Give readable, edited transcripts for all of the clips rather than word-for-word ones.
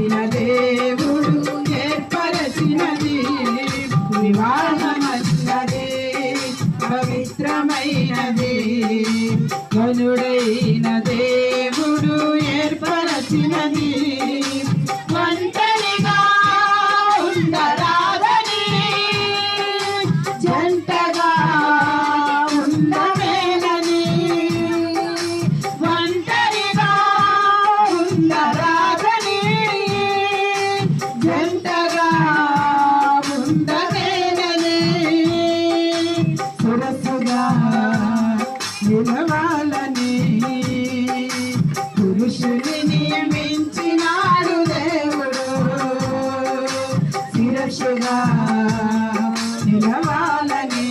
దేవుడు ఏర్పరచినది వివాహమన్నది పవిత్రమైనది గనుడైన దేవుడు ఏర్పరచినది ఒంటరిగా ఉండరాదని జంటగా ఉండమేనని ఒంటరిగా ఉండరాదని జంటగా ఉండమేనని సురసుగా నిలవాలని పురుషుని నియమించినాడు దేవుడు శిరస్సుగా నిలవాలని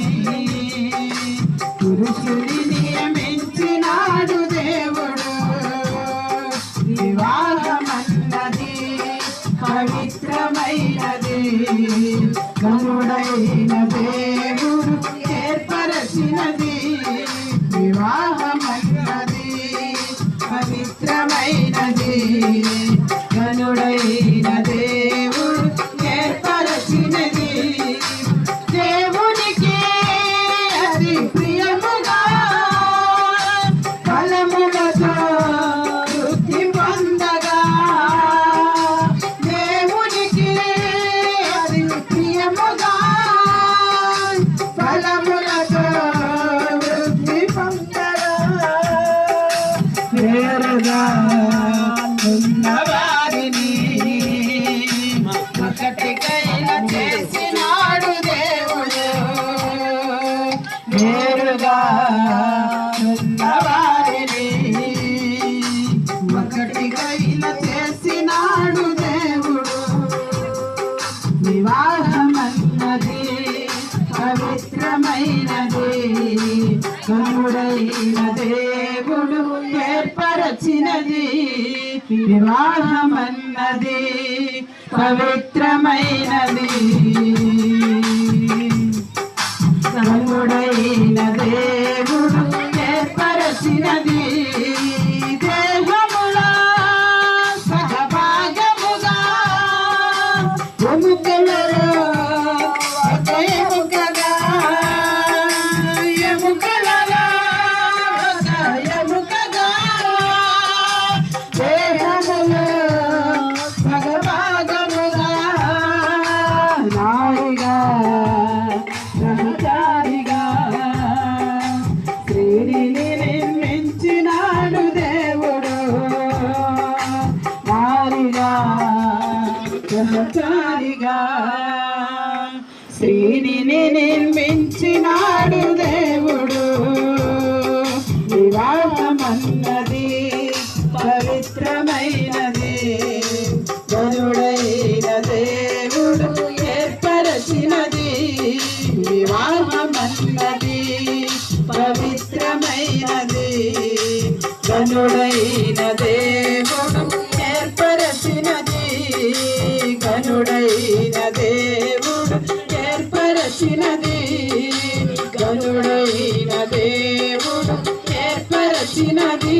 పురుషుని నియమించినాడు దేవుడు వివాహమన్నది పవిత్రమైనది గనుడైన దేవుడు ఏర్పరచినది వివాహమన్నది పవిత్రమైనది గనుడైన దేవుడు ఏర్పరచినది దేవునికి అది ప్రియముగా ఫలములతో వృద్ధి పొందగా దేవునికి అది ప్రియముగా ఫలములతో వృద్ధి పొందగా వేరుగా ఉన్నవారిని ఒకటికైనా చేసినాడు దేవుడు వేరుగా ఉన్నవారిని ఒకటికైనా చేసినాడు దేవుడు వివాహమన్నది పవిత్రమైనది గనుడైన దేవుడు ఏర్పరచినది వివాహమన్నది పవిత్రమైనది గనుడైన దేవుడు ఏర్పరచినది దేహములో సగభాగముగా ఎముకలలో ఒక ఎముకగా ఎముకలలో ఒక ఎముకగా దేహములో సగభాగముగా నాడిగా బ్రహ్మచారిగా స్త్రీని నిర్మించినాడు దేవుడు నారిగా బ్రహ్మచారిగా స్త్రీని నిర్మించినాడు దేవుడు వివాహమన్నది పవిత్రమైనది గనుడైన దేవుడు ఏర్పరచినది వివాహమన్నది పవిత్రమైనది గనుడైన దేవుడు ఏర్పరచినది గనుడైన దేవుడు ఏర్పరచినది గనుడైన దేవుడు ఏర్పరచినది